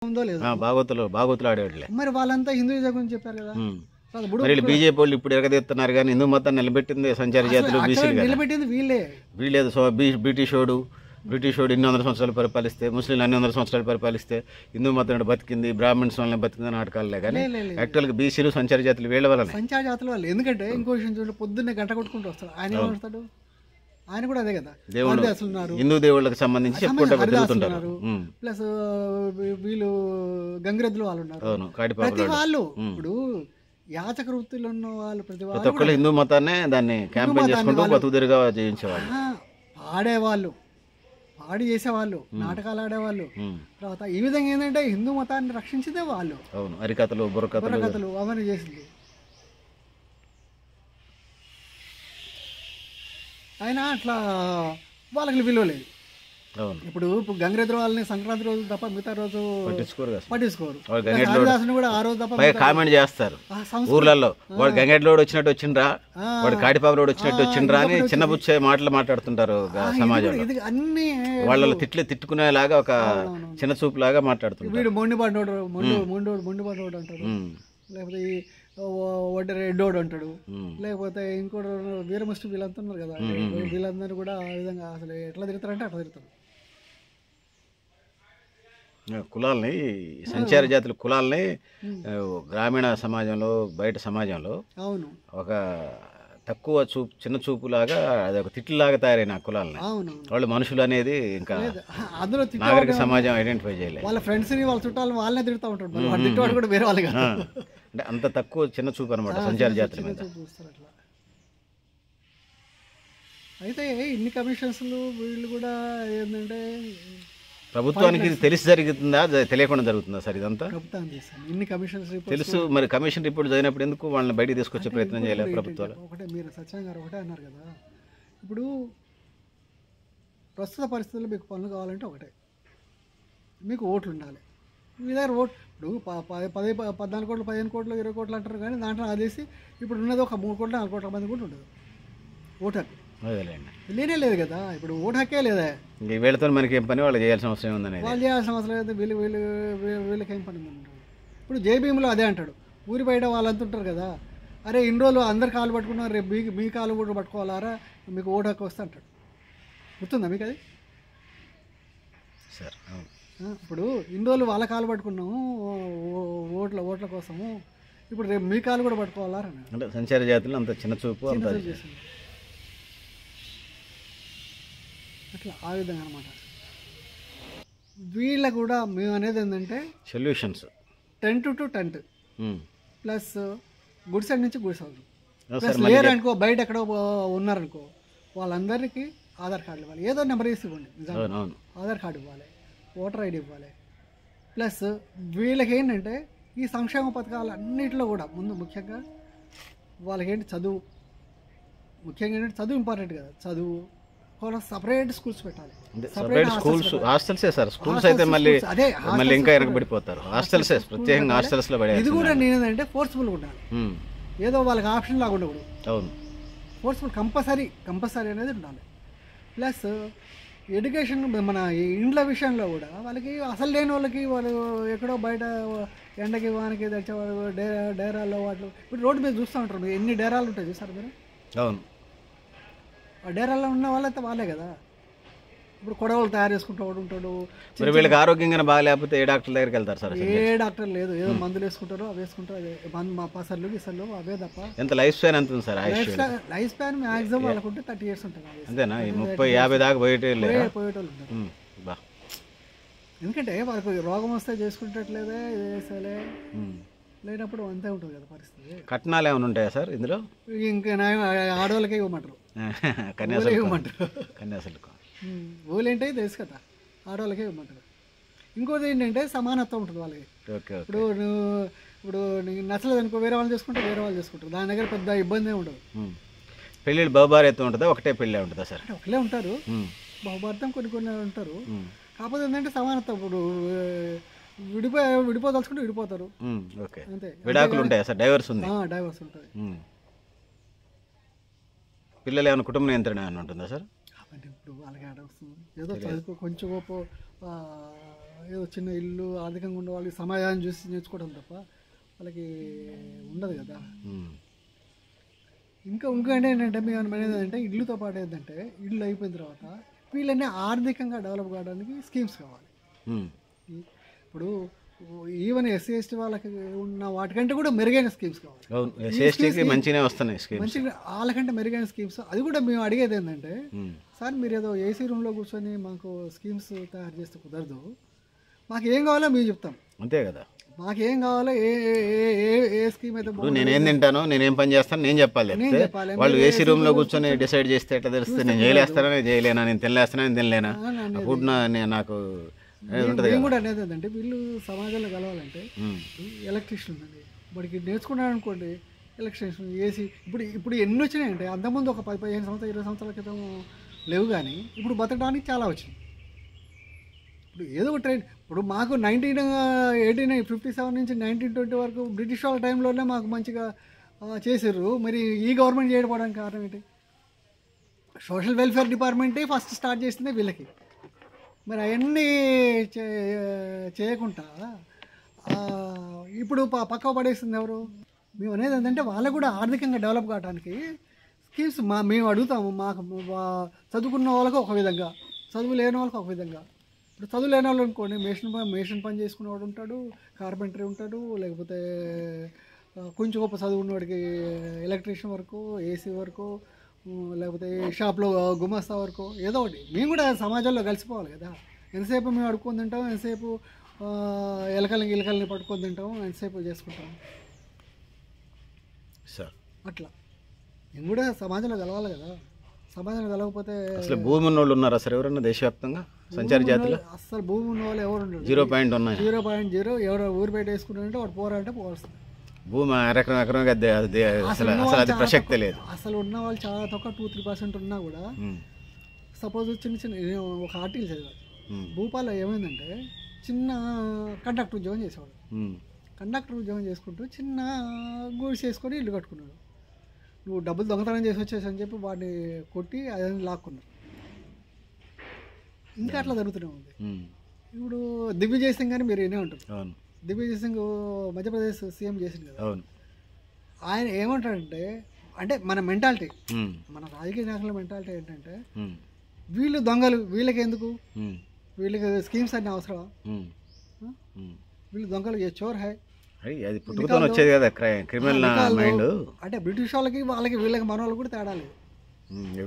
ఉందో లేదో భాగవతులు ఆడేవాళ్ళే. మరి వాళ్ళంతా హిందూయిజం గురించి చెప్పారు కదా. మరి బీజేపీ వాళ్ళు ఇప్పుడు ఎరగదీస్తున్నారు కానీ హిందూ మతాన్ని నిలబెట్టింది సంచార జాతులు బీసీలు నిలబెట్టింది వీళ్ళే. బ్రిటిషోడు ఇన్ని వందల సంవత్సరాలు పరిపాలిస్తే, ముస్లింలు అన్ని వందల సంవత్సరాలు పరిపాలిస్తే హిందూ మతం బతికింది, బ్రాహ్మణ్స్ వాళ్ళని బతికింది నాటకాలే. కానీ యాక్చువల్గా బీసీలు సంచార జాతులు వీళ్ళ వల్ల. సంచార జాతుల వాళ్ళు. ఎందుకంటే ఇంకో విషయం చూడండి, పొద్దున్నే గంట కొట్టుకుంటూ వస్తాడు. ఆయన ఏమవుతాడు? ఆయన కూడా అదే కదా, హిందూ దేవుళ్ళకి సంబంధించి చెప్పుకుంటారు. ప్లస్ వీళ్ళు గంగిరెద్దులు వాళ్ళు ఉన్నారు. ప్రతి వాళ్ళు ఇప్పుడు యాచక వృత్తిలో ఉన్న వాళ్ళు ప్రతి ఒక్కళ్ళు హిందూ మతాన్నే దాన్ని క్యాంపెయిన్ చేసుకుంటూ బతుకుదిరిగా చేయించేవాళ్ళు. ఆడేవాళ్ళు, పాడి చేసేవాళ్ళు, నాటకాలు ఆడేవాళ్ళు. తర్వాత ఈ విధంగా ఏంటంటే హిందూ మతాన్ని రక్షించేదే వాళ్ళు. హరికథలు, బుర్రకథలు అవన్నీ చేసింది. అయినా అట్లా వాళ్ళకి విలువ లేదు. ఇప్పుడు గంగిరెద్దు వాళ్ళని సంక్రాంతి రోజు తప్ప మిగతా రోజు పట్టించుకోరు. హరిదాసుని కూడా ఆ రోజు తప్ప కామెంట్ చేస్తారు ఊర్లలో, వాడు గంగెడ్లోడు వచ్చినట్టు వచ్చిండ్రా, వాడు కాడిపాపలోడు వచ్చినట్టు వచ్చిండ్రా అని చిన్నబుచ్చే మాటలు మాట్లాడుతుంటారు సమాజంలో. అన్ని వాళ్ళ తిట్టుకునేలాగా ఒక చిన్న చూపు లాగా మాట్లాడుతుంటారు. వీడు మొండిపాటోడు అంటారు, లేకపోతే రెడ్డోడు అంటాడు, లేకపోతే ఇంకోటి వీరముష్టి వీళ్ళంతా ఉన్నారు కదా, వీళ్ళందరూ కూడా ఆ విధంగా అసలు ఎట్లా తిరుగుతారంటే అట్లా తిరుగుతారు. కులాలని, సంచార జాతుల కులాలని గ్రామీణ సమాజంలో, బయట సమాజంలో ఒక తక్కువ చిన్న చూపులాగా అది ఒక తిట్టులాగా తయారైన కులాలని వాళ్ళు మనుషులు అనేది ఇంకా అందులో నాగరిక సమాజం ఐడెంటిఫై చేయలేదు. వాళ్ళ ఫ్రెండ్స్ ని, వాళ్ళ చుట్టాలు వాళ్ళనే తిరుగుతూ ఉంటారు, కూడా వేరే వాళ్ళు అంటే అంత తక్కువ చిన్న చూపు అనమాట సంచార జాతుల మీద. అయితే ఇన్ని కమిషన్స్లు వీళ్ళు కూడా ఏంటంటే ప్రభుత్వానికి ఇది తెలిసి జరుగుతుందా, తెలియకుండా జరుగుతుందా సార్ ఇదంతా? ఇన్ని కమిషన్స్ తెలుసు, మరి కమిషన్ రిపోర్ట్ చదివినప్పుడు ఎందుకు వాళ్ళని బయటికి తీసుకొచ్చే ప్రయత్నం చేయలేదు ప్రభుత్వాలు? ఒకటే మీరు సత్యం గారు ఒకటే అన్నారు కదా, ఇప్పుడు ప్రస్తుత పరిస్థితుల్లో మీకు పనులు కావాలంటే ఒకటే, మీకు ఓట్లు ఉండాలి. మీ దగ్గర ఓట్ ఇప్పుడు 14 కోట్లు, 15 కోట్లు, 20 కోట్లు అంటారు, కానీ దాంట్లో అదేసి ఇప్పుడు ఉన్నది ఒక 3 కోట్ల 4 కోట్ల మంది కూడా ఉండదు ఓటు హక్కు. లేనే లేదు కదా, ఇప్పుడు ఓటు హక్కే లేదా. వీళ్ళతో మనకి ఏం పని, వాళ్ళు చేయాల్సిన అవసరం ఉందని. వాళ్ళు చేయాల్సిన అవసరం లేదు, వీళ్ళకి ఏం పని ఉంటారు. ఇప్పుడు జేబీఎంలో అదే అంటాడు, ఊరి బయట వాళ్ళంతా ఉంటారు కదా, అరే ఇన్ని రోజులు అందరు కాలు పట్టుకున్నారు, రేపు మీ కాలు కూడా పట్టుకోవాలారా, మీకు ఓటు హక్కు వస్తే అంటాడు. గుర్తుందా మీకు అది? సార్ ఇప్పుడు ఇన్ని రోజులు వాళ్ళ కాలు పట్టుకున్నాము ఓట్ల కోసము, ఇప్పుడు రేపు మీ కాలు కూడా పట్టుకోవాలా అంటే సంచార జాతులు అంత చిన్న చూపు అంత చేసింది అట్లా, ఆ విధంగా అనమాట. వీళ్ళ కూడా మేము అనేది ఏంటంటే solutions tent to tent plus good side నుంచి గుడ్ సైడ్ ప్లస్ లేరు అనుకో, బయట ఎక్కడో ఉన్నారనుకో వాళ్ళందరికీ ఆధార్ కార్డులు ఇవ్వాలి, ఏదో నెంబర్ వేసి ఇవ్వండి, ఆధార్ కార్డు ఇవ్వాలి, ఓటర్ ఐడి ఇవ్వాలి. ప్లస్ వీళ్ళకి ఏంటంటే ఈ సంక్షేమ పథకాలు అన్నింటిలో కూడా ముందు ముఖ్యంగా వాళ్ళకేంటి చదువు, ముఖ్యంగా ఏంటంటే చదువు ఇంపార్టెంట్ కదా, చదువు సపరేట్ స్కూల్స్ పెట్టాలి. సపరేట్ స్కూల్స్, హాస్టల్సే సార్. స్కూల్స్ అయితే మళ్ళీ ఇంకా వెనకబడిపోతారు. హాస్టల్సే, ప్రత్యేకంగా హాస్టల్స్ లో పడేది. ఇది కూడా నేనేంటంటే ఫోర్స్ఫుల్గా ఉండాలి, ఏదో వాళ్ళకి ఆప్షన్ లాగా ఉండకూడదు. అవును, ఫోర్స్ఫుల్ కంపల్సరీ అనేది ఉండాలి. ప్లస్ ఎడ్యుకేషన్ మన ఇండ్ల విషయంలో కూడా వాళ్ళకి అసలు లేని వాళ్ళకి, వాళ్ళు ఎక్కడో బయట ఎండకి వానకి తెచ్చేవాళ్ళు డేరాల్లో వాటిలో, ఇప్పుడు రోడ్డు మీద చూస్తూ ఉంటారు, ఎన్ని డేరాలు ఉంటాయి చూసారు మీరు? అవును, ఆ డేరాల్లో ఉన్న వాళ్ళైతే వాళ్ళే కదా. ఇప్పుడు కొడవలు తయారు చేసుకుంటూ ఉంటాడు. మరి వీళ్ళకి ఆరోగ్యంగా బాగా లేకపోతే ఏ డాక్టర్ దగ్గరికి వెళ్తారు సార్? ఏ డాక్టర్ లేదు, ఏదో మందులు వేసుకుంటారు, అవి వేసుకుంటారు, అదే మా పసర్లు గిసర్లు అవే తప్ప. ఎంత లైఫ్ స్పాన్ ఎంత ఉంది సార్? లైఫ్ స్పాన్ మ్యాక్సిమం వాళ్ళకుంటే 30 years ఉంటుంది. అంతేనా? 30-50 దాకా పోయేటోళ్ళు ఉంటారు. ఎందుకంటే వాళ్ళకి రోగం వస్తే చేసుకుంటట్లేదే, ఇది వేసేలే, లేనప్పుడు అంతే ఉంటుంది కదా పరిస్థితి. కట్నాలు ఏమైనా ఉంటాయా సార్ ఇందులో? ఇంకా ఆడవాళ్ళకే ఇవ్వమంటారు, కన్యాశుల్కం. ఊళ్ళేంటే తెలుసు కదా, ఆడవాళ్ళకే ఇవ్వమంటారు. ఇంకోటి ఏంటంటే సమానత్వం ఉంటుంది వాళ్ళకి. ఇప్పుడు నీకు నచ్చలేదు అనుకో, వేరే వాళ్ళు చేసుకుంటే వేరే వాళ్ళు చేసుకుంటారు, దాని దగ్గర పెద్ద ఇబ్బంది ఉండదు. పెళ్ళిళ్ళు బహుభార్యత్వం ఉంటుందా, ఒకటే పెళ్ళి ఉంటుందా సార్? ఒకలే ఉంటారు, బహుభారతం కొన్ని ఉంటారు. కాకపోతే ఏంటంటే సమానత్వం, ఇప్పుడు విడిపోదలుచుకుంటే విడిపోతారు అంతే. విడాకులు ఉంటాయా సార్? డైవర్స్ ఉంది? డైవర్స్ ఉంటుంది. పిల్లలు ఏమైనా కుటుంబ నియంత్రణ ఏమైనా ఉంటుందా సార్? అంటే ఇప్పుడు వాళ్ళకి ఆడవస్తుంది, ఏదో చదువుకో కొంచెం గొప్ప ఏదో చిన్న ఇల్లు ఆర్థికంగా ఉన్న వాళ్ళకి సమాజాన్ని చూసి నేర్చుకోవడం తప్ప వాళ్ళకి ఉండదు కదా. ఇంకా ఏంటంటే మేము అనేది ఏంటంటే ఇల్లుతో పాటు ఏంటంటే ఇల్లు అయిపోయిన తర్వాత వీళ్ళని ఆర్థికంగా డెవలప్ కావడానికి స్కీమ్స్ కావాలి. ఇప్పుడు ఈవెన్ ఎస్సీ ఎస్టీ వాళ్ళకి ఉన్న వాటికంటే కూడా మెరుగైన స్కీమ్స్ కావాలి. మంచిగా వాళ్ళకంటే మెరుగైన స్కీమ్స్. అది కూడా మేము అడిగేది ఏంటంటే సార్ మీరు ఏదో ఏసీ రూమ్లో కూర్చొని మాకు స్కీమ్స్ తయారు చేస్తే కుదరదు, మాకు ఏం కావాలో మేము చెప్తాం. అంతే కదా, మాకేం కావాలో ఏ స్కీమ్ అయితే నేనేం తింటానో నేనేం పని చేస్తాను నేను చెప్పాలి. వాళ్ళు ఏసీ రూమ్ లో కూర్చొని డిసైడ్ చేస్తే ఎట్లా తెలుస్తుంది? నేను చేయలేస్తానా నేను చేయలేనా, నేను తినలేస్తానా నేను తినలేనా, ఫుడ్ నాకు మేము కూడా అనేది ఏంటంటే వీళ్ళు సమాజంలో కలవాలంటే ఎలక్ట్రీషియన్ ఉందండి, వాడికి నేర్చుకున్నాడు అనుకోండి ఎలక్ట్రీషియన్ ఏసీ. ఇప్పుడు ఎన్ని వచ్చినాయంటే అంతకుముందు ఒక 15 సంవత్సరాలు 20 సంవత్సరాల క్రితం లేవు, కానీ ఇప్పుడు బతకడానికి చాలా వచ్చింది. ఇప్పుడు ఏదో ఒక ట్రైన్, ఇప్పుడు మాకు 1957 నుంచి 1920 వరకు బ్రిటిష్ వాళ్ళ టైంలోనే మాకు మంచిగా చేసారు. మరి ఈ గవర్నమెంట్ చేయకపోవడానికి కారణం ఏంటి? సోషల్ వెల్ఫేర్ డిపార్ట్మెంటే ఫస్ట్ స్టార్ట్ చేసిందే వీళ్ళకి. మరి అవన్నీ చేయకుండా ఇప్పుడు పక్క పడేస్తుంది ఎవరు? మేము అనేది ఏంటంటే వాళ్ళకు కూడా ఆర్థికంగా డెవలప్ కావడానికి స్కీమ్స్ మేము అడుగుతాము. మాకు చదువుకున్న వాళ్ళకు ఒక విధంగా, చదువు లేని వాళ్ళకి ఒక విధంగా. ఇప్పుడు చదువు లేని వాళ్ళు అనుకోండి మేషన్ పని చేసుకునేవాడు ఉంటాడు, కార్పెంటరీ ఉంటాడు, లేకపోతే కొంచెం గొప్ప చదువుకున్నవాడికి ఎలక్ట్రీషియన్ వరకు, ఏసీ వరకు, లేకపోతే షాప్లో గుమస్తా వరకు ఏదో ఒకటి. మేము కూడా సమాజంలో కలిసిపోవాలి కదా. ఎంతసేపు మేము అడుక్కొని తింటాం, ఎంతసేపు ఎలకల్ని పట్టుకొని తింటాం, ఎంతసేపు చేసుకుంటాం సార్. అట్లా మేము కూడా సమాజంలో కలవాలి కదా. సమాజంలో కలవకపోతే అసలు భూమి ఉన్న వాళ్ళు ఉన్నారా సార్ ఎవరన్నా దేశవ్యాప్తంగా సంచార జాతిలో? అసలు భూమి ఉన్న వాళ్ళు ఎవరు ఉండరు. 0.0 ఎవరు ఊరు బయట వేసుకుంటారంటే వాడు పోరాలంటే పోవస్తుంది. భూమి ఎకరం అసలు అది ప్రసక్తే లేదు. అసలు ఉన్న వాళ్ళు చాలా తక్కువ 2-3% ఉన్నా కూడా సపోజ్ చిన్న ఒక ఆర్టికల్ చదివాడు. భూపాల్లో ఏమైందంటే చిన్న కండక్టర్ ఉద్యోగం చేసేవాడు. కండక్టర్ ఉద్యోగం చేసుకుంటూ చిన్న గూడ్స్ చేసుకొని ఇల్లు కట్టుకున్నాడు. నువ్వు డబ్బులు దొంగతనం చేసి వచ్చేసి అని చెప్పి వాడిని కొట్టి అదని లాక్కున్నారు. ఇంకా అట్లా జరుగుతూనే ఉంది. ఇప్పుడు దిగ్విజయ్ సింగ్ అని మీరు ఏనే ఉంటారు. దిగ్విజయ్ సింగ్ మధ్యప్రదేశ్ సీఎం చేసింది కదా. ఆయన ఏమంటాడంటే, అంటే మన మెంటాలిటీ, మన రాజకీయ నాయకుల మెంటాలిటీ ఏంటంటే వీళ్ళు దొంగలు, వీళ్ళకి ఎందుకు, వీళ్ళకి స్కీమ్స్ అన్ని అవసరమా, వీళ్ళు దొంగలు, ఏ చోర్ హై, అది పుట్టుకతో వచ్చేది కదా క్రిమినల్ మైండ్. అంటే బ్రిటిష్ వాళ్ళకి వీళ్ళకి మన వాళ్ళు కూడా తేడా లేదు.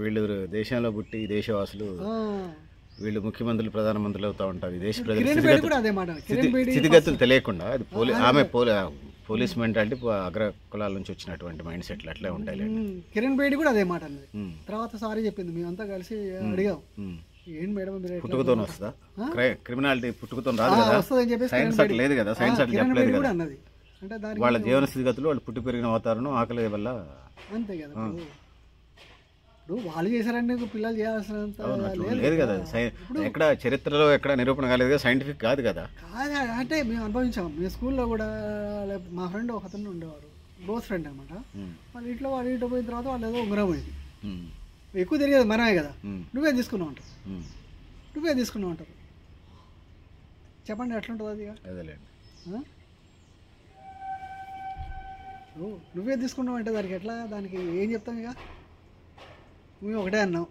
వీళ్ళు దేశంలో పుట్టి దేశవాసులు, వీళ్ళు ముఖ్యమంత్రులు ప్రధానమంత్రులు అవుతా ఉంటారు. దేశ స్థితిగతులు తెలియకుండా అది ఆమె పోలీస్ మెంటాలిటీ, అగ్ర కులాల నుంచి వచ్చినటువంటి మైండ్ సెట్లు అట్లే ఉంటాయి. కిరణ్ బేడి కూడా అదే మాట అన్నది. తర్వాత సారీ చెప్పింది, మేమంతా కలిసి అడిగాం, ఏంటి మేడం పుట్టుకతో వస్తుందా క్రిమినాలిటీ? పుట్టుకతో రాదు కదా, సైన్స్ అట్లా లేదు కదా, సైన్స్ అట్లా చెప్పలేదు కదా. వాళ్ళ జీవన స్థితిగతులు, వాళ్ళు పుట్టి పెరిగిన వాతావరణం, ఆకలి వల్ల అంతే కదా. ఇప్పుడు వాళ్ళు చేశారంటే పిల్లలు చేయాల్సినంత లేదు కదా. ఎక్కడ చరిత్రలో ఎక్కడ నిరూపణ కాలేదు కదా, సైంటిఫిక్ కాదు కదా. కాదు అంటే మేము అనుభవించాం. మేము స్కూల్లో కూడా మా ఫ్రెండ్ ఒక అతను ఉండేవారు, క్లోజ్ ఫ్రెండ్ అనమాట. వాళ్ళ ఇంట్లో వాడు ఇంట్లో పోయిన తర్వాత వాళ్ళు ఏదో ఉంగరం పోయింది. ఎక్కువ తెలియదు మనమే కదా, నువ్వే తీసుకున్నావు అంటారు. చెప్పండి ఎట్లుంటుంది అది? నువ్వే తీసుకున్నావు అంటే దానికి ఎట్లా, దానికి ఏం చెప్తాం? ఇక మేము ఒకటే అన్నాం,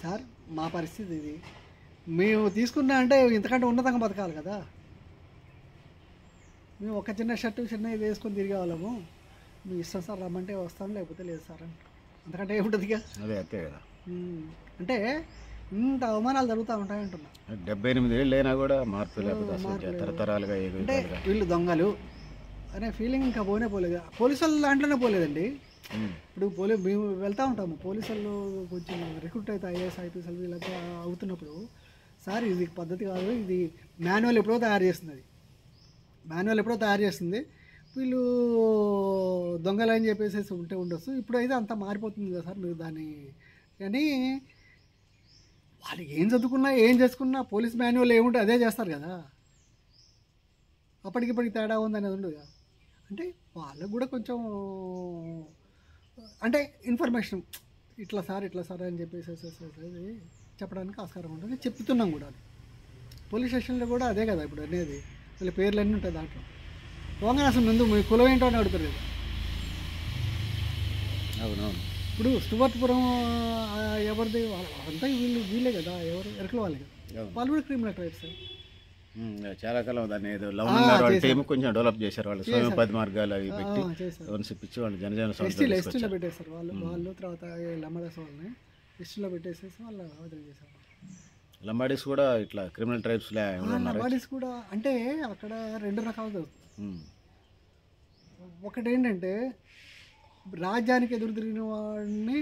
సార్ మా పరిస్థితి ఇది, మేము తీసుకున్నా అంటే ఇంతకంటే ఉన్నతంగా బతకాలి కదా. మేము ఒక చిన్న షర్టు చిన్న ఇది వేసుకొని తిరిగే వాళ్ళము, మీ ఇష్టం సార్ రమ్మంటే వస్తాం, లేకపోతే లేదు సార్ అంటారు. అంతకంటే ఏముంటుంది ఇక. అదే అంతే కదా. అంటే ఇంత అవమానాలు జరుగుతూ ఉంటాయంటున్నా. 78 ఏళ్ళు అయినా కూడా మార్పు లేకపోతే తరతరాలుగా అంటే వీళ్ళు దొంగలు అనే ఫీలింగ్ ఇంకా పోలేదు. పోలీసు వాళ్ళ దాంట్లోనే పోలేదండి. ఇప్పుడు మేము వెళ్తూ ఉంటాము, పోలీసు వాళ్ళు కొంచెం రిక్రూట్ అయితే ఐఏఎస్ ఐపీఎస్ వీళ్ళంతా అవుతున్నప్పుడు, సార్ ఇది పద్ధతి కాదు, ఇది మాన్యువల్ ఎప్పుడో తయారు చేస్తుంది, వీళ్ళు దొంగలు అని చెప్పేసి ఉండొచ్చు. ఇప్పుడైతే అంతా మారిపోతుంది కదా సార్, మీరు దాన్ని కానీ వాళ్ళు ఏం చదువుకున్నా ఏం చేసుకున్నా పోలీస్ మాన్యువల్ ఏముంటే అదే చేస్తారు కదా. అప్పటికిప్పటికి తేడా ఉందనేది ఉండదు కదా. అంటే వాళ్ళకు కూడా కొంచెం అంటే ఇన్ఫర్మేషన్ ఇట్లా సార్ అని చెప్పేసి చెప్పడానికి ఆస్కారం ఉంటుంది, చెప్తున్నాం కూడా. పోలీస్ స్టేషన్లో కూడా అదే కదా ఇప్పుడు అనేది, వీళ్ళ పేర్లు అన్నీ ఉంటాయి దాంట్లో. పోగానే అసలు ముందు మీ కులం ఏంటో అని అడుగుతారు కదా. అవునవును. ఇప్పుడు స్టువర్ట్పురం ఎవరిది, అంతా వీళ్ళే కదా, ఎవరు ఎరకల వాళ్ళే కదా, వాళ్ళు కూడా క్రిమినల్ ట్రైబ్స్. చాలా కాలం దాన్ని ఏదో లవణంగా టీం కొంచెం డెవలప్ చేశారు వాళ్ళు, స్వయం పది మార్గాలు అవి పెట్టి ఇప్పించి వాళ్ళు ఎస్టీలో పెట్టేశారు వాళ్ళు తర్వాత లంబాడీస్ వాళ్ళని ఎస్టీలో పెట్టేసేసి వాళ్ళు వదిలి చేశారు. లంబాడీస్ కూడా ఇట్లా క్రిమినల్ ట్రైబ్స్ లంబాడీస్ కూడా అంటే అక్కడ 2 రకాలు జరుగుతుంది. ఒకటి ఏంటంటే రాజ్యానికి ఎదురు తిరిగిన వాడిని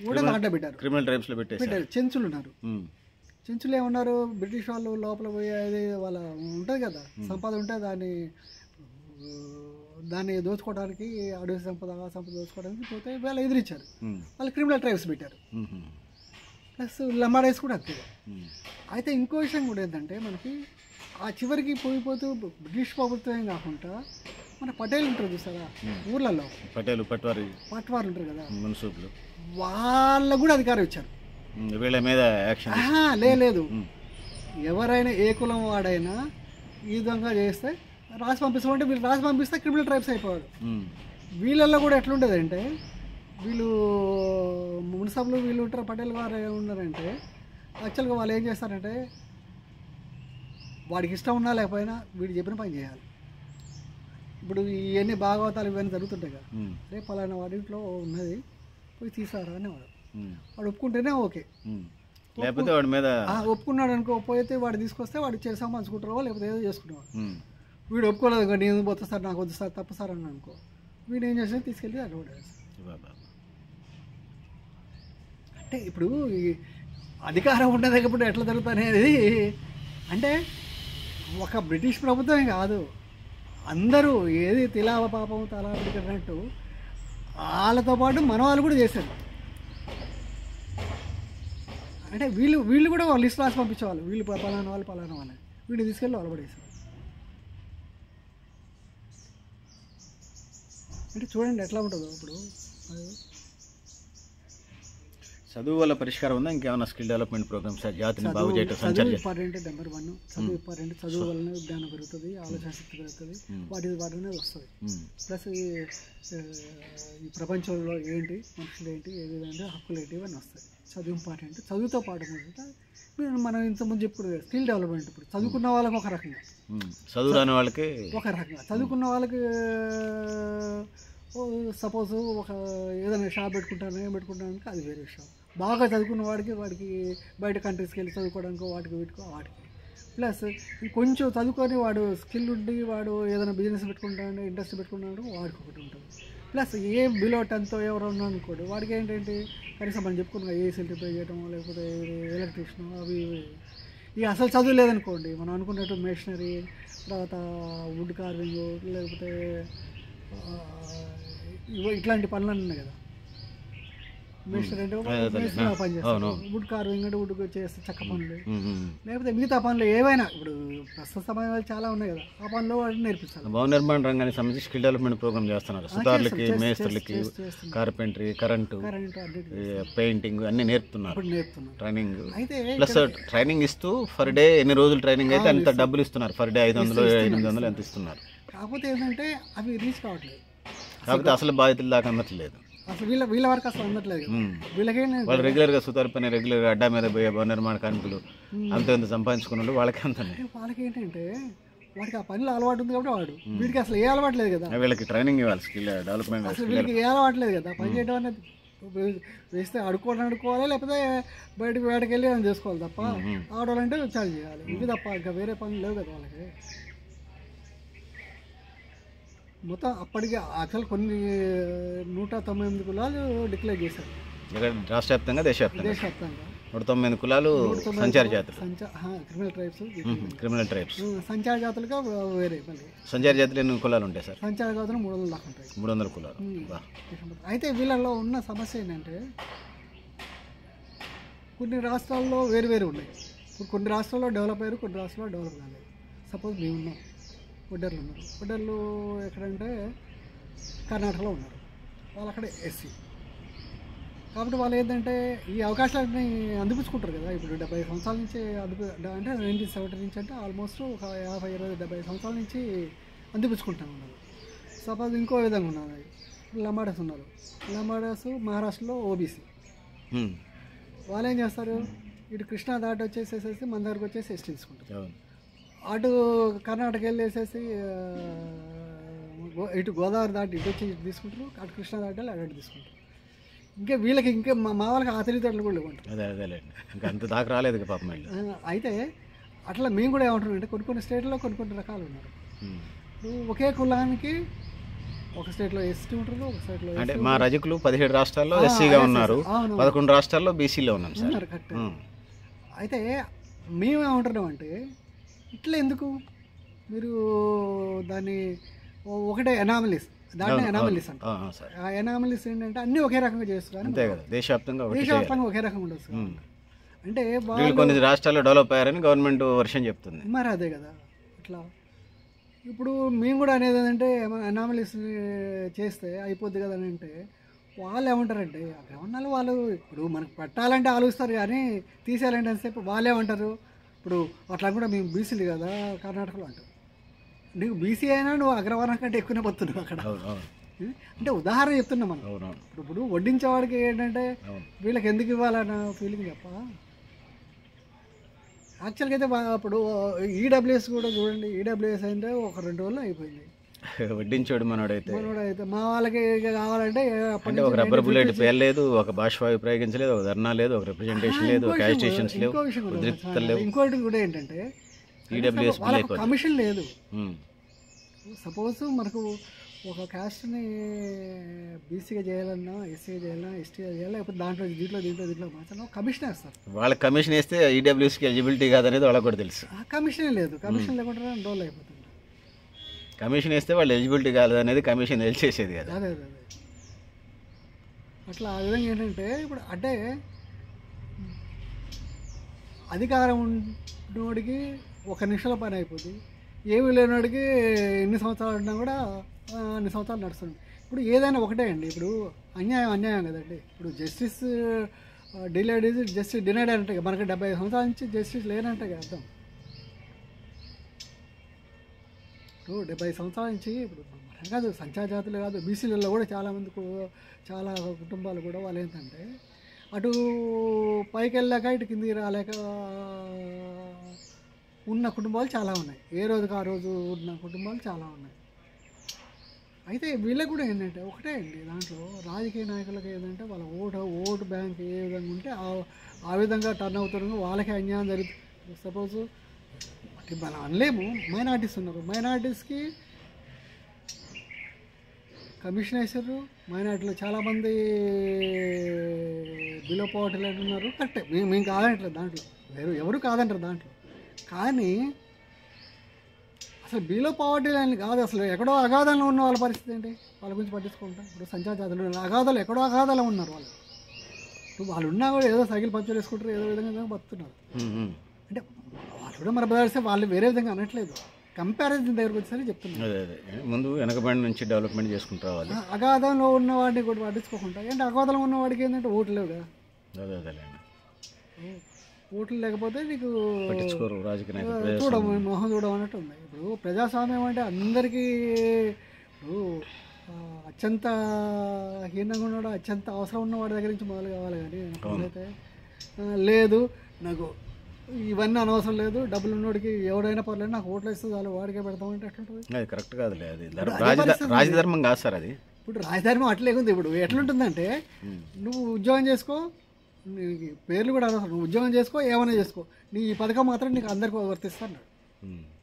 కూడా దాంట్లో పెట్టారు, క్రిమినల్ ట్రైబ్స్లో పెట్టారు. చెంచులు ఉన్నారు, చెంచులు ఏమన్నారు, బ్రిటిష్ వాళ్ళు లోపల పోయేది వాళ్ళ ఉంటుంది కదా సంపద ఉంటే దాన్ని దోచుకోవడానికి, అడవి సంపద ఆ సంపద దోచుకోవడానికి పోతే వాళ్ళు ఎదిరించారు, వాళ్ళు క్రిమినల్ ట్రైబ్స్ పెట్టారు. ప్లస్ లంబాడీస్ కూడా అంతే. అయితే ఇంకో విషయం కూడా ఏంటంటే మనకి ఆ చివరికి పోయిపోతూ బ్రిటిష్ ప్రభుత్వం కాకుండా మన పటేల్ ఉంటారు చూసారా ఊర్లలో, పట్వారు ఉంటారు కదా మున్సిపల్, వాళ్ళకు కూడా అధికారం ఇచ్చారు వీళ్ళ మీద యాక్షన్. లేదు, ఎవరైనా ఏ కులం వాడైనా ఈ విధంగా చేస్తే రాసి పంపిస్తామంటే వీళ్ళు రాసి పంపిస్తే క్రిమినల్ ట్రైబ్స్ అయిపోయారు. వీళ్ళల్లో కూడా ఎట్లుంటుంది అంటే వీళ్ళు మున్సిపల్ వీళ్ళు ఉంటారు, పటేల్ వారు ఉన్నారంటే యాక్చువల్గా వాళ్ళు ఏం చేస్తారంటే వాడికి ఇష్టం ఉన్నా లేకపోయినా వీడు చెప్పిన పని చేయాలి. ఇప్పుడు ఇవన్నీ భాగవతాలు ఇవన్నీ జరుగుతుంటాయి కదా, రేపు పలానా వాడింట్లో ఉన్నది పోయి తీసారా అనేవాడు, వాడు ఒప్పుకుంటేనే ఓకే, లేకపోతే వాడి మీద ఒప్పుకున్నాడు అనుకో, పోతే వాడు తీసుకొస్తే వాడు చేసాం పంచుకుంటారో లేకపోతే ఏదో చేసుకునేవాడు. వీడు ఒప్పుకోలేదు, నేను పోతా సార్ నాకు వద్దు సార్ తప్పు సార్ అని అనుకో, వీడు ఏం చేసినా తీసుకెళ్ళి అక్కడ పడేస్తాడు. అంటే ఇప్పుడు అధికారం ఉండేటప్పుడు ఎట్లా జరుగుతుంది అనేది అంటే ఒక బ్రిటిష్ ప్రభుత్వమే కాదు, అందరూ ఏది తిలావ పాపం తలా అన్నట్టు వాళ్ళతో పాటు మన వాళ్ళు కూడా చేశారు. అంటే వీళ్ళు కూడా లిస్ట్ రాసి పంపించేవాళ్ళు, వీళ్ళు పలానా వాళ్ళని వీడిని తీసుకెళ్ళి వాళ్ళు పడేసారు. అంటే చూడండి ఎట్లా ఉంటుందో. ఇప్పుడు చదువు వల్ల పరిష్కారం ఉందా, ఇంకేమైనా స్కిల్ డెవలప్మెంట్ ప్రోగ్రామ్స్ జాతిని బాగు చేయడం? ఇంపార్టెంట్ నెంబర్ 1 చదువు ఇంపార్టెంట్. చదువు వల్లనే జ్ఞానం పెరుగుతుంది, ఆలోచన శక్తి పెరుగుతుంది, వాటి వస్తుంది. ప్లస్ ఈ ప్రపంచంలో ఏంటి మనుషులు ఏంటి ఏ విధంగా హక్కులు ఏంటి ఇవన్నీ వస్తాయి. చదువు ఇంపార్టెంట్. చదువుతో పాటు మనం ఇంతకుముందు చెప్పుకునే స్కిల్ డెవలప్మెంట్. ఇప్పుడు చదువుకున్న వాళ్ళకి ఒక రకంగా, చదువు రాని వాళ్ళకి ఒక రకంగా. చదువుకున్న వాళ్ళకి సపోజ్ ఒక ఏదైనా షాప్ పెట్టుకుంటాను ఏం పెట్టుకుంటానికి అది వేరే విషయం. బాగా చదువుకున్న వాడికి బయట కంట్రీస్కి వెళ్ళి చదువుకోవడానికి వాటికి ప్లస్ కొంచెం చదువుకొని వాడు స్కిల్ ఉండి వాడు ఏదైనా బిజినెస్ పెట్టుకుంటాడు ఇండస్ట్రీ పెట్టుకుంటాడు వాడికి ఒకటి ఉంటుంది. ప్లస్ ఏ బిలో 10th ఎవరు ఉన్నా అనుకోండి వాడికి ఏంటంటే కనీసం మనం చెప్పుకున్నాం ఏసీలు రిపేర్ చేయడం లేకపోతే ఎలక్ట్రీషియన్ అవి ఇక అసలు చదువు లేదనుకోండి, మనం అనుకున్నట్టు మెషినరీ తర్వాత వుడ్ కార్వింగ్ లేకపోతే ఇట్లాంటి పనులు ఉన్నాయి కదా. మెషినరీ అంటే పని చేస్తాం, వుడ్ కార్వింగ్ అంటే వుడ్ చేస్తే చెక్క పనులు లేకపోతే మిగతా పనులు ఏవైనా ఇప్పుడు ప్రస్తుత సమయంలో చాలా ఉన్నాయి కదా, ఆ పనులు వాటిని నేర్పిస్తారు. భవన నిర్మాణ రంగానికి సంబంధించి స్కిల్ డెవలప్మెంట్ ప్రోగ్రామ్ చేస్తున్నారు. సుతార్లకి, మేస్త్రులకి, కార్పెంటరీ, కరెంటు, పెయింటింగ్ అన్ని నేర్పుతున్నారు. ట్రైనింగ్ ప్లస్ ట్రైనింగ్ ఇస్తూ ఫర్ డే ఎన్ని రోజులు ట్రైనింగ్ అయితే అంత డబ్బులు ఇస్తున్నారు. ఫర్ డే 500, 800 ఎంత ఇస్తున్నారు. కాకపోతే ఏంటంటే అవి రీచ్ కావట్లేదు. కాకపోతే అసలు బాధ్యతలు దాకా అందట్లేదు. అసలు వీళ్ళ వరకు అసలు అందట్లేదు. వాళ్ళు రెగ్యులర్గా సుతార్ పని రెగ్యులర్గా అడ్డా మీద పోయే భవన నిర్మాణ కార్మికులు అంత సంపాదించుకున్నాడు వాళ్ళకి అంత. వాళ్ళకి ఏంటంటే వాడికి ఆ పనిలో అలవాటు ఉంది కాబట్టి వాడు, వీడికి అసలు ఏ అలవాటు లేదు కదా. వీళ్ళకి ట్రైనింగ్ ఇవ్వాలి, స్కిల్ డెవలప్మెంట్. అసలు వీళ్ళకి ఏ అలవాటు లేదు కదా. పని చేయడం అనేది వేస్తే అడుక్కోవాలి లేకపోతే బయటకు వేటకి వెళ్ళి అని చేసుకోవాలి తప్ప ఆడవాళ్ళంటే చాలు చేయాలి. ఇవి తప్ప ఇంకా వేరే పనులు లేవు కదా వాళ్ళకి. మొత్తం అప్పటికి అసలు కొన్ని 198 కులాలు డిక్లేర్ చేశారు రాష్ట్ర వ్యాప్తంగా, దేశవ్యాప్తంగా. 109 కులాలు సంచార జాతులు, క్రిమినల్ ట్రైబ్స్. సంచార జాతులుగా వేరే మళ్ళీ సంచార జాతులు ఎన్ని కులాలు ఉంటాయి సార్? సంచార జాతులు 300 దాకా ఉంటాయి. 300 కులాలు. అయితే వీళ్ళలో ఉన్న సమస్య ఏంటంటే కొన్ని రాష్ట్రాల్లో వేరు ఉన్నాయి. ఇప్పుడు కొన్ని రాష్ట్రాల్లో డెవలప్ అయ్యారు, కొన్ని రాష్ట్రాల్లో డెవలప్ కాలేదు. సపోజ్ మేము ఉన్నాం, వడ్డర్లు ఉన్నారు. వడ్డర్లు ఎక్కడంటే కర్ణాటకలో ఉన్నారు, వాళ్ళు అక్కడ ఎస్సీ. కాబట్టి వాళ్ళు ఏంటంటే ఈ అవకాశాలని అందిపుచ్చుకుంటారు కదా. ఇప్పుడు 70 సంవత్సరాల నుంచి అంటే 1970 నుంచి అంటే ఆల్మోస్ట్ ఒక 50, 20, 70 సంవత్సరాల నుంచి అందిపుచ్చుకుంటాను ఉన్నారు. సపోజ్ ఇంకో విధంగా ఉన్నది, లంబాడాస్ ఉన్నారు. లంబాడాస్ మహారాష్ట్రలో ఓబీసీ. వాళ్ళు ఏం చేస్తారు, ఇటు కృష్ణా దాటి వచ్చేసేసి మన దగ్గరకు వచ్చేసి ఎస్టీ తీసుకుంటారు. అటు కర్ణాటక వెళ్ళేసేసి ఇటు గోదావరి దాటి ఇటు వచ్చి తీసుకుంటారు, అటు కృష్ణా దాటి అటు తీసుకుంటారు. ఇంకా వీళ్ళకి ఇంకా మా వాళ్ళకి ఆ తెలివితేటలు కూడా లేవు. ఇంకా అంత దాకా రాలేదు పాపం. అయితే అట్లా మేము కూడా ఏమంటున్నాం అంటే కొన్ని స్టేట్లో కొన్ని రకాలు ఉన్నారు. ఒకే కులానికి ఒక స్టేట్లో ఎస్టీ ఉంటారు, ఒక స్టేట్లో అంటే మా రజకులు 17 రాష్ట్రాల్లో ఎస్సీగా ఉన్నారు, 11 రాష్ట్రాల్లో బీసీలో ఉన్నారు. కరెక్ట్. అయితే మేమేమంటున్నాం అంటే ఇట్లా ఎందుకు మీరు దాన్ని ఒకటే ఎనామలీస్, దాన్ని ఎనామలీస్ అంట. ఆ ఎనామలీస్ ఏంటంటే అన్నీ ఒకే రకంగా చేస్తారు, దేశవ్యాప్తంగా ఒకే రకంగా ఉండదు. అంటే కొన్ని రాష్ట్రాల్లో డెవలప్ అయ్యారని గవర్నమెంట్ వర్షన్ చెప్తుంది. మరి అదే కదా. అట్లా ఇప్పుడు మేము కూడా అనేది ఏంటంటే అనామలీస్ చేస్తే అయిపోద్ది కదా అని అంటే వాళ్ళు ఏమంటారంటే అగ్రవర్ణాలు వాళ్ళు ఇప్పుడు మనకు పెట్టాలంటే ఆలోచిస్తారు కానీ తీసేయాలంటే అంతసేపు వాళ్ళు ఏమంటారు, ఇప్పుడు అట్లా కూడా మేము బీసీలు కదా కర్ణాటకలో అంటారు. నీకు బీసీ అయినా నువ్వు అగ్రవర్ణం కంటే ఎక్కువనే పోతున్నావు అక్కడ. అంటే ఉదాహరణ చెప్తున్నాం మనం. ఇప్పుడు వడ్డించేవాడికి ఏంటంటే వీళ్ళకి ఎందుకు ఇవ్వాలన్న ఫీలింగ్ తప్ప యాక్చువల్గా అయితే అప్పుడు ఈడబ్ల్యూఎస్ కూడా చూడండి, ఈడబ్ల్యూఎస్ అంటే ఒక 2 రోజులు అయిపోయింది. వడ్డించాడు మనోడైతే మా వాళ్ళకి కావాలంటే ఒక రబ్బర్ బుల్లెట్ పేర్లేదు, ఒక బాష్పాయి ప్రయోగించలేదు, ఒక ధర్నా లేదు, ఒక రిప్రజెంటేషన్ లేదు, ఒక స్టేషన్స్ లేవు, ఇంకోటి కూడా ఏంటంటే ఈడబ్ల్యూఎస్ కమిషన్ లేదు. సపోజ్ మనకు ఒక క్యాస్ట్ని బీసీగా చేయాలన్నా, ఎస్సీగా చేయాలన్నా, ఎస్టీగా చేయాలి, లేకపోతే దీంట్లో మాత్రం కమిషన్ వేస్తారు. వాళ్ళకి కమిషన్ వేస్తే ఈడబ్ల్యూఎస్కి ఎలిజిబిలిటీ కాదనేది వాళ్ళకి కూడా తెలుసు. కమిషన్ లేదు, కమిషన్ లేకుండా 2 రోజులు అయిపోతుంది. కమిషన్ వేస్తే వాళ్ళు ఎలిజిబిలిటీ కాదనేది కమిషన్ తెలిసేసేది కదా. అదే అట్లా ఆ విధంగా ఏంటంటే ఇప్పుడు అంటే అధికారం ఉన్నోడికి 1 నిమిషంలో పని అయిపోతుంది, ఏమీ లేనివాడికి ఎన్ని సంవత్సరాలు ఉన్నా కూడా అన్ని సంవత్సరాలు నడుస్తుంది. ఇప్పుడు ఏదైనా ఒకటే అండి. ఇప్పుడు అన్యాయం కదండి. ఇప్పుడు justice delayed is justice denied అంటే మనకి 75 సంవత్సరాల నుంచి జస్టిస్ లేనంటే అర్థం. ఇప్పుడు 70 సంవత్సరాల నుంచి ఇప్పుడు మనం కాదు, సంచార జాతులు కాదు, బీసీలలో కూడా చాలా కుటుంబాలు కూడా వాళ్ళు ఏంటంటే అటు పైకి వెళ్ళాక ఇటు కిందికి రాలేక ఉన్న కుటుంబాలు చాలా ఉన్నాయి. ఏ రోజుకి ఆ రోజు ఉన్న కుటుంబాలు చాలా ఉన్నాయి. అయితే వీళ్ళకి కూడా ఏంటంటే ఒకటే అండి, దాంట్లో రాజకీయ నాయకులకి ఏంటంటే వాళ్ళ ఓటు బ్యాంక్ ఏ విధంగా ఉంటే ఆ విధంగా టర్న్ అవుతారు, వాళ్ళకి అన్యాయం జరుగుతుంది. సపోజ్ మనం అనలేము, మైనార్టీస్ ఉన్నారు, మైనార్టీస్కి కమిషన్ వేసారు. మైనార్టీలో చాలామంది బిలో పవర్టీ లైన్ ఉన్నారు, కరెక్టే, మేము కాదంటారు దాంట్లో, ఎవరు కాదంటారు దాంట్లో. కానీ అసలు బిలో పవర్టీ లైన్ కాదు, అసలు ఎక్కడో అగాధంలో ఉన్న వాళ్ళ పరిస్థితి ఏంటి, వాళ్ళ గురించి పట్టించుకుంటా. ఇప్పుడు సంచార జాతులు అగాధాలు ఎక్కడో అగాధాలో ఉన్నారు వాళ్ళు. ఇప్పుడు వాళ్ళు ఉన్నా కూడా ఏదో సైకిల్ పంచర్ వేసుకుంటారు, ఏదో విధంగా బతుకుతున్నారు. అంటే వాళ్ళు కూడా మన బ్రదర్సే, వాళ్ళు వేరే విధంగా అనట్లేదు, కంపారిజన్ దగ్గరకు వచ్చేసరికి చెప్తున్నారు. ముందు వెనకబడి నుంచి డెవలప్మెంట్ చేసుకుంటూ రావాలి. అగాధంలో ఉన్న వాడిని కూడా పట్టించుకోకుండా, అంటే అగాధంలో ఉన్న వాడికి ఏంటంటే ఓట్లు లేవు కదా, ఓట్లు లేకపోతే నీకు మొహం చూడడం అన్నట్టు ఉంది. ఇప్పుడు ప్రజాస్వామ్యం అంటే అందరికీ ఇప్పుడు అత్యంత హీనంగా ఉన్నాడు, అత్యంత అవసరం ఉన్న వాడి దగ్గర నుంచి మొదలు కావాలి. కానీ అయితే లేదు, నాకు ఇవన్నీ అనవసరం లేదు, డబ్బులు ఉన్నోడికి ఎవడైనా పర్లేదు, నాకు ఓట్లు వేస్తే చాలు, వాడికే పెడతామంటే ఎట్లుంటుంది? అది కరెక్ట్ కాదులే, అది రాజధర్మం కాదు సార్. అది ఇప్పుడు రాజధర్మం అట్లేకుంది. ఇప్పుడు ఎట్లుంటుందంటే నువ్వు ఉద్యోగం చేసుకో, నీకు పేర్లు కూడా అనవసరం, నువ్వు ఉద్యోగం చేసుకో, ఏమైనా చేసుకో, నీ ఈ పథకం మాత్రం నీకు అందరికీ వర్తిస్తాను.